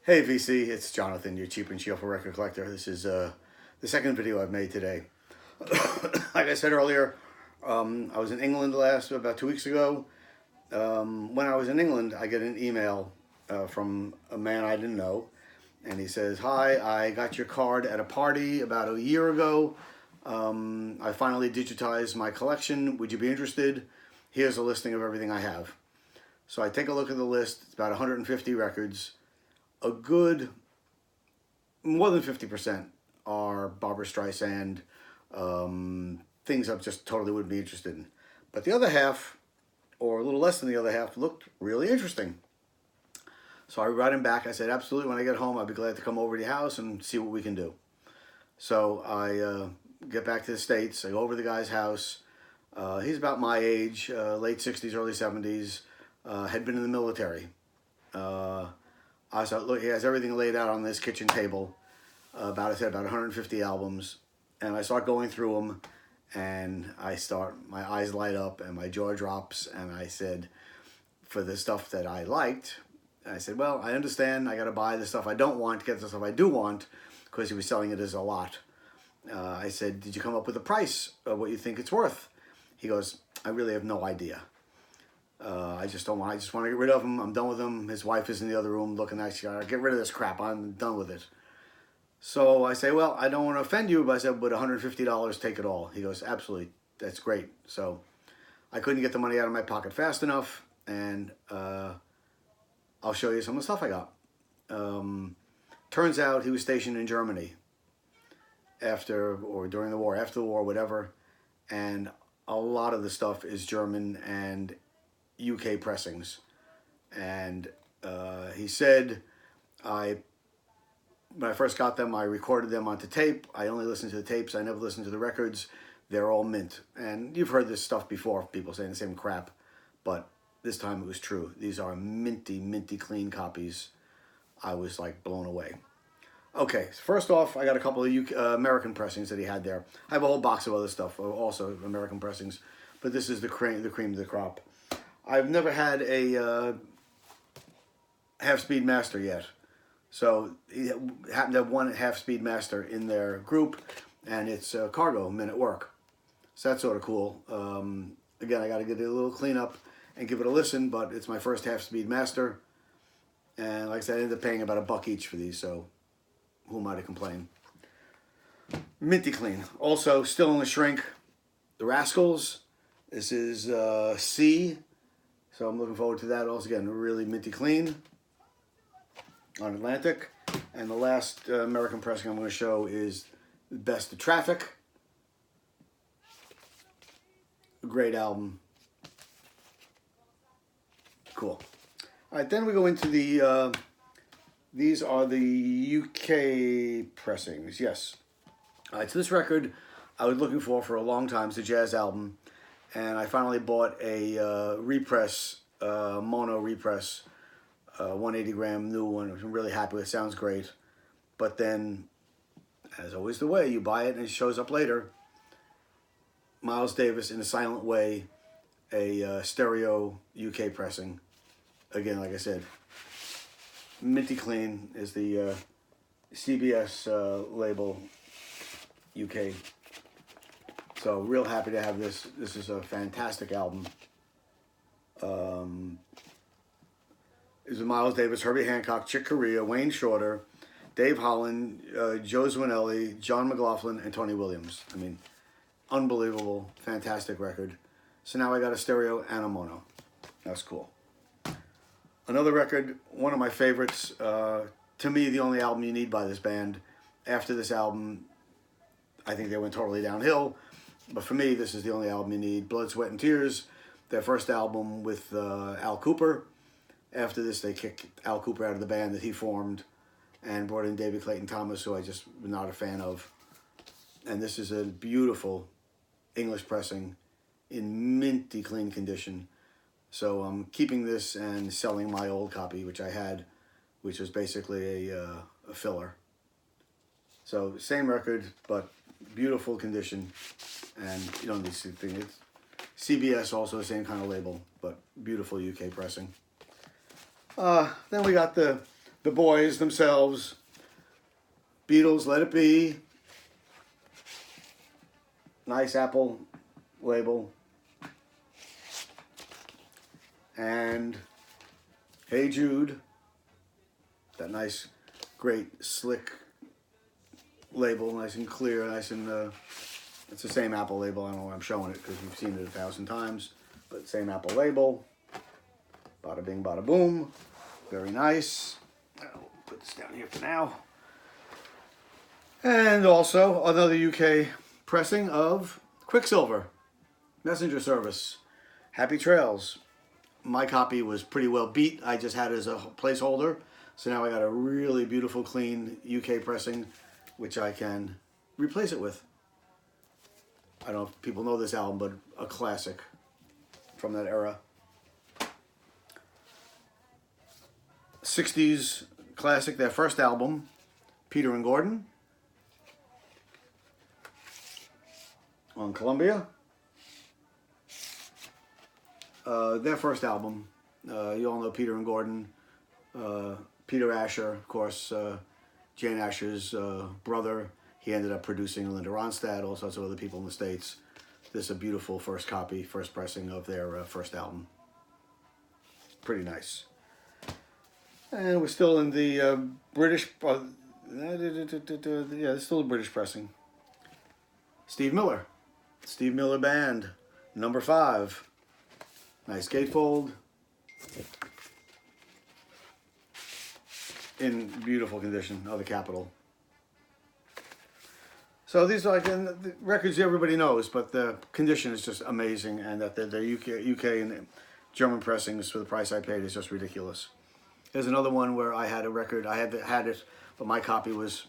Hey VC, it's Jonathan, your cheap and cheerful record collector. This is the second video I've made today. Like I said earlier, I was in England about 2 weeks ago. When I was in England, I get an email from a man I didn't know, and he says, "Hi, I got your card at a party about a year ago. I finally digitized my collection. Would you be interested? Here's a listing of everything I have." So I take a look at the list. It's about 150 records. A good more than 50% are Barbra Streisand, things I just totally wouldn't be interested in. But the other half, or a little less than the other half, looked really interesting. So I write him back. I said, absolutely, when I get home, I'd be glad to come over to your house and see what we can do. So I get back to the States. I go over to the guy's house. He's about my age, late 60s, early 70s, had been in the military. I said, look, he has everything laid out on this kitchen table. About 150 albums, and I start going through them, and my eyes light up and my jaw drops, and I said, for the stuff that I liked, I said, well, I understand. I got to buy the stuff I don't want to get the stuff I do want, because he was selling it as a lot. I said, did you come up with a price of what you think it's worth? He goes, I really have no idea. I just want to get rid of him. I'm done with him. His wife is in the other room looking at you. Get rid of this crap. I'm done with it. So I say, well, I don't want to offend you, but I said, would $150 take it all? He goes, absolutely. That's great. So I couldn't get the money out of my pocket fast enough, and I'll show you some of the stuff I got. Turns out he was stationed in Germany during the war, after the war, whatever, and a lot of the stuff is German and UK pressings. And he said, when I first got them, I recorded them onto tape. I only listened to the tapes. I never listened to the records. They're all mint. And you've heard this stuff before, people saying the same crap, but this time it was true. These are minty, minty clean copies. I was like blown away. Okay, first off, I got a couple of American pressings that he had there. I have a whole box of other stuff, also American pressings, but this is the cream of the crop. I've never had a half-speed master yet. So he happened to have one half-speed master in their group, and it's Cargo, Men at Work. So that's sort of cool. Again, I got to get a little cleanup and give it a listen, but it's my first half-speed master. And like I said, I ended up paying about $1 each for these, so who am I to complain? Minty clean. Also, still in the shrink, the Rascals. This is C, so I'm looking forward to that. Also, again, really minty clean on Atlantic. And the last American pressing I'm going to show is Best of Traffic. Great album. Cool. All right, then we go into the, these are the UK pressings, yes. All right, so this record I was looking for a long time. It's a jazz album. And I finally bought a repress, mono repress, 180 gram new one, which I'm really happy with. Sounds great. But then, as always the way, you buy it and it shows up later. Miles Davis, in a silent way, a stereo UK pressing. Again, like I said, minty clean is the CBS label UK. So real happy to have this. This is a fantastic album. It was Miles Davis, Herbie Hancock, Chick Corea, Wayne Shorter, Dave Holland, Joe Zwinelli, John McLaughlin, and Tony Williams. I mean, unbelievable, fantastic record. So now I got a stereo and a mono. That's cool. Another record, one of my favorites. To me, the only album you need by this band. After this album, I think they went totally downhill. But for me, this is the only album you need. Blood, Sweat, and Tears, their first album with Al Kooper. After this, they kicked Al Kooper out of the band that he formed and brought in David Clayton Thomas, who I just was not a fan of. And this is a beautiful English pressing in minty clean condition. So I'm keeping this and selling my old copy, which I had, which was basically a filler. So same record, but beautiful condition. And you don't need to see the thing. It's CBS, also the same kind of label, but beautiful UK pressing. Then we got the the boys themselves. Beatles, Let It Be. Nice Apple label. And Hey Jude. That nice, great, slick label. Nice and clear. Nice and... it's the same Apple label. I don't know why I'm showing it because you've seen it 1,000 times. But same Apple label. Bada bing, bada boom. Very nice. I'll put this down here for now. And also another UK pressing of Quicksilver. Messenger service. Happy trails. My copy was pretty well beat. I just had it as a placeholder. So now I got a really beautiful, clean UK pressing, which I can replace it with. I don't know if people know this album, but a classic from that era. 60s classic, their first album, Peter and Gordon, on Columbia. Their first album, you all know Peter and Gordon. Peter Asher, of course, Jane Asher's brother. He ended up producing Linda Ronstadt, all sorts of other people in the States. This is a beautiful first copy, first pressing of their first album. Pretty nice. And we're still in the British... yeah, it's still a British pressing. Steve Miller. Steve Miller Band, number 5. Nice gatefold. In beautiful condition of the Capitol. So these are like the records everybody knows, but the condition is just amazing, and that the UK and German pressings for the price I paid is just ridiculous. There's another one where I had a record, I had it, but my copy was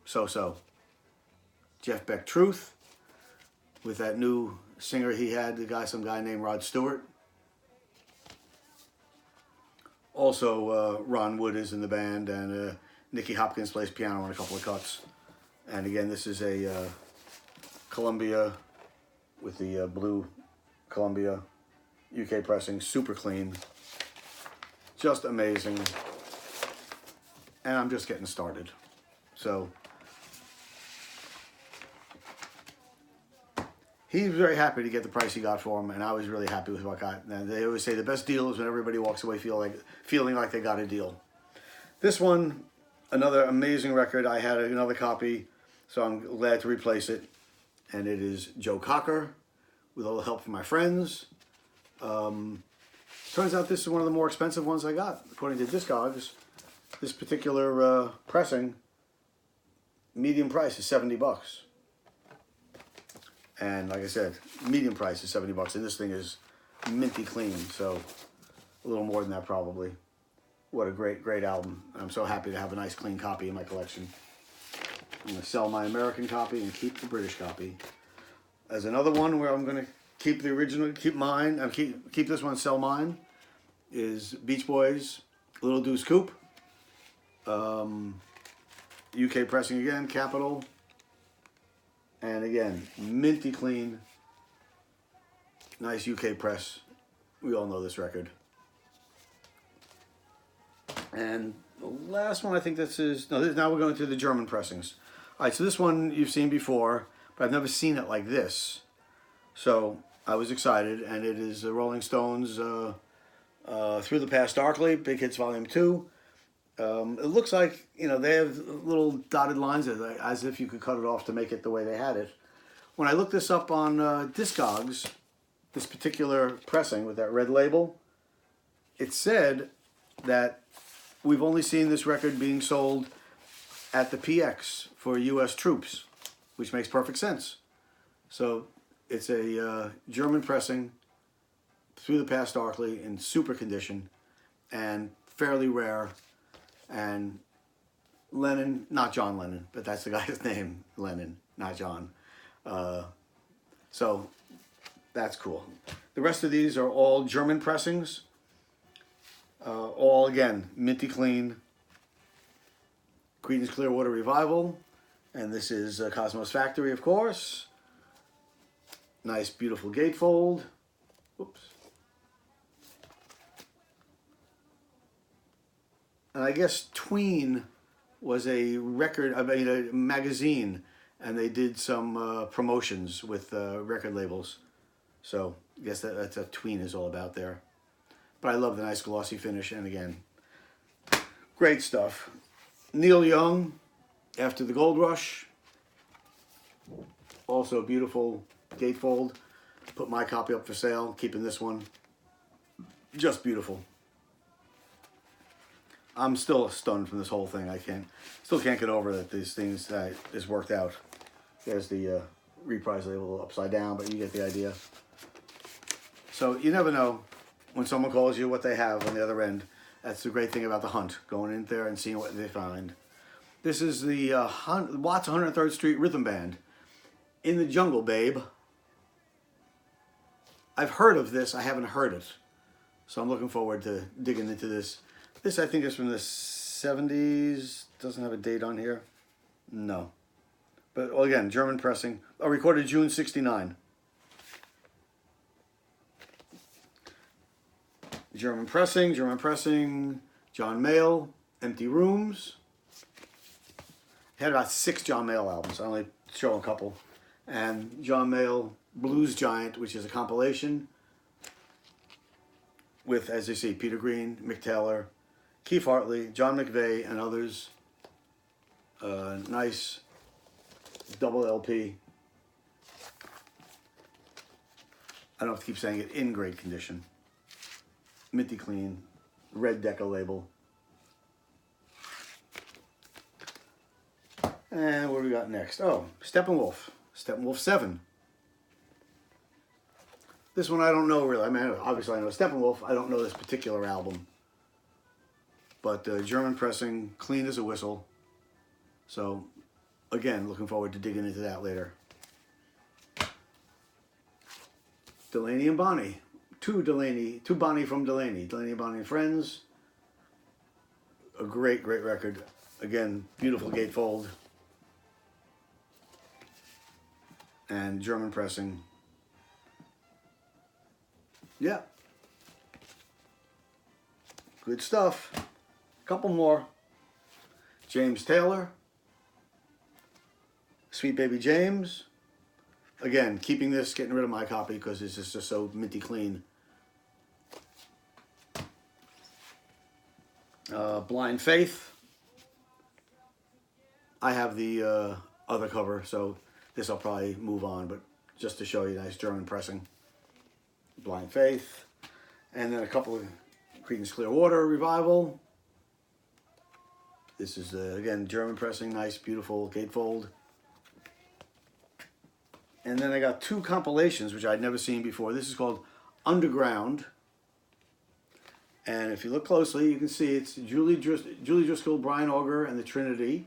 so-so. Jeff Beck Truth, with that new singer he had, some guy named Rod Stewart. Also, Ron Wood is in the band, and Nicky Hopkins plays piano on a couple of cuts. And again, this is a Columbia with the blue Columbia UK pressing, super clean, just amazing. And I'm just getting started. So he was very happy to get the price he got for him, and I was really happy with what I got. And they always say the best deal is when everybody walks away feeling like they got a deal. This one, another amazing record. I had another copy, so I'm glad to replace it. And it is Joe Cocker, with a little help from my friends. Turns out this is one of the more expensive ones I got, according to Discogs. This particular pressing, medium price is $70. And like I said, medium price is $70, and this thing is minty clean, so a little more than that probably. What a great album. I'm so happy to have a nice clean copy in my collection. I'm going to sell my American copy and keep the British copy. As another one where I'm going to keep the original, keep mine, keep this one, sell mine, is Beach Boys, Little Deuce Coupe. UK pressing again, Capitol. And again, minty clean, nice UK press. We all know this record. And the last one, I think this is, no, now we're going to the German pressings. All right, so this one you've seen before, but I've never seen it like this. So I was excited, and it is the Rolling Stones Through the Past Darkly, Big Hits Volume 2. It looks like, you know, they have little dotted lines as if you could cut it off to make it the way they had it. When I looked this up on Discogs, this particular pressing with that red label, it said that we've only seen this record being sold at the PX for U.S. troops, which makes perfect sense. So it's a German pressing, Through the Past Darkly, in super condition and fairly rare. And Lennon, not John Lennon, but that's the guy's name, Lennon, not John. So that's cool. The rest of these are all German pressings. All, again, minty clean. Creedence Clearwater Revival. And this is Cosmos Factory, of course. Nice, beautiful gatefold. Whoops. And I guess Tween was a record, I mean, a magazine, and they did some promotions with record labels. So I guess that's what Tween is all about there. But I love the nice glossy finish, and again, great stuff. Neil Young, After the Gold Rush. Also beautiful gatefold. Put my copy up for sale, keeping this one. Just beautiful. I'm still stunned from this whole thing. Still can't get over that these things that is worked out. There's the reprise label upside down, but you get the idea. So you never know when someone calls you what they have on the other end. That's the great thing about the hunt, going in there and seeing what they find. This is the Watts 103rd Street Rhythm Band. In the Jungle, Babe. I've heard of this, I haven't heard it. So I'm looking forward to digging into this. This, I think, is from the 70s. Doesn't have a date on here. No. But, well, again, German pressing. Oh, recorded June 69. German pressing. John Mayall, Empty Rooms. He had about 6 John Mayall albums. I only show a couple. And John Mayall, Blues Giant, which is a compilation with, as you see, Peter Green, Mick Taylor, Keith Hartley, John McVeigh, and others. Nice double LP. I don't have to keep saying it, in great condition. Minty clean, red Decca label. And what do we got next? Oh, Steppenwolf. Steppenwolf 7. This one I don't know really. I mean, obviously I know Steppenwolf. I don't know this particular album. But German pressing, clean as a whistle. So, again, looking forward to digging into that later. Delaney and Bonnie. Two Bonnie from Delaney. Delaney and Bonnie and Friends. A great, great record. Again, beautiful gatefold. And German pressing. Yeah. Good stuff. Couple more. James Taylor. Sweet Baby James. Again, keeping this, getting rid of my copy because it's just so minty clean. Blind Faith. I have the other cover, so this I'll probably move on, but just to show you, nice German pressing. Blind Faith. And then a couple of Creedence Clearwater Revival. This is, again, German pressing, nice, beautiful gatefold. And then I got 2 compilations, which I'd never seen before. This is called Underground. And if you look closely, you can see it's Julie Driscoll, Brian Auger, and the Trinity.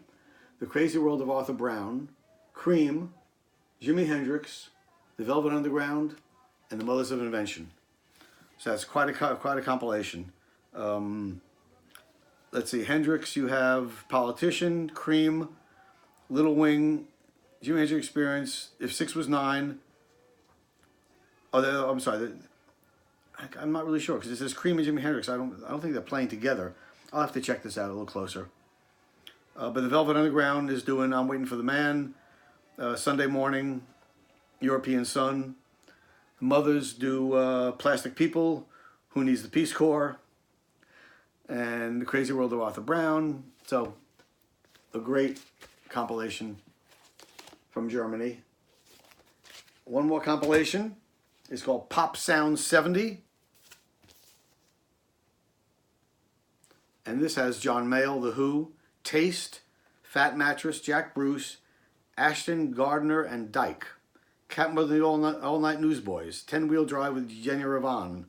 The Crazy World of Arthur Brown. Cream. Jimi Hendrix. The Velvet Underground. And the Mothers of Invention. So that's quite a compilation. Let's see, Hendrix, you have Politician, Cream, Little Wing, Jimi Hendrix Experience, If 6 Was 9. Oh, I'm sorry. I'm not really sure because it says Cream and Jimi Hendrix. I don't think they're playing together. I'll have to check this out a little closer. But the Velvet Underground is doing I'm Waiting for the Man, Sunday Morning, European Sun. The Mothers do Plastic People, Who Needs the Peace Corps, and The Crazy World of Arthur Brown. So, a great compilation from Germany. One more compilation is called Pop Sound 70. And this has John Mayall, The Who, Taste, Fat Mattress, Jack Bruce, Ashton, Gardner, and Dyke. Captain of the All Night Newsboys, 10-Wheel Drive with Jenny Ravan,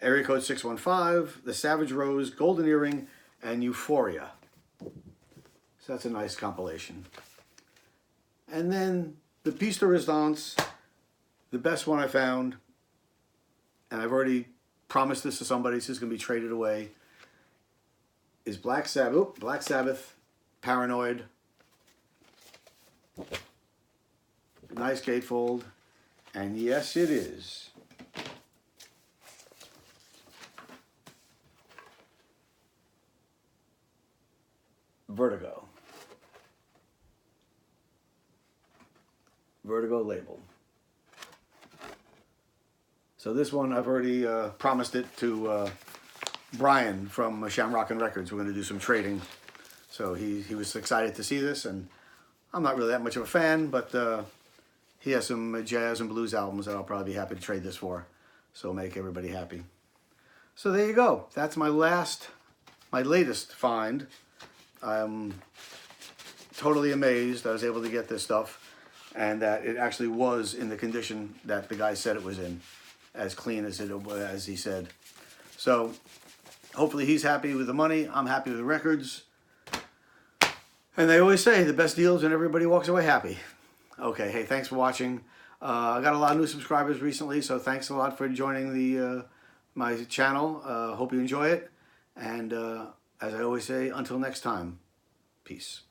Area Code 615, The Savage Rose, Golden Earring, and Euphoria. So that's a nice compilation. And then the piece de resistance, the best one I found, and I've already promised this to somebody, so it's going to be traded away, is Black Sabbath, Paranoid. Nice gatefold, and yes, it is. Vertigo. Vertigo label. So this one, I've already promised it to Brian from Shamrock and Records. We're going to do some trading. So he was excited to see this, and I'm not really that much of a fan, but he has some jazz and blues albums that I'll probably be happy to trade this for. So make everybody happy. So there you go. That's my latest find. I'm totally amazed I was able to get this stuff, and that it actually was in the condition that the guy said it was in, as clean as he said. So hopefully he's happy with the money. I'm happy with the records. And they always say the best deals when everybody walks away happy. Okay, hey, thanks for watching. I got a lot of new subscribers recently, so thanks a lot for joining the my channel. Hope you enjoy it. And as I always say, until next time, peace.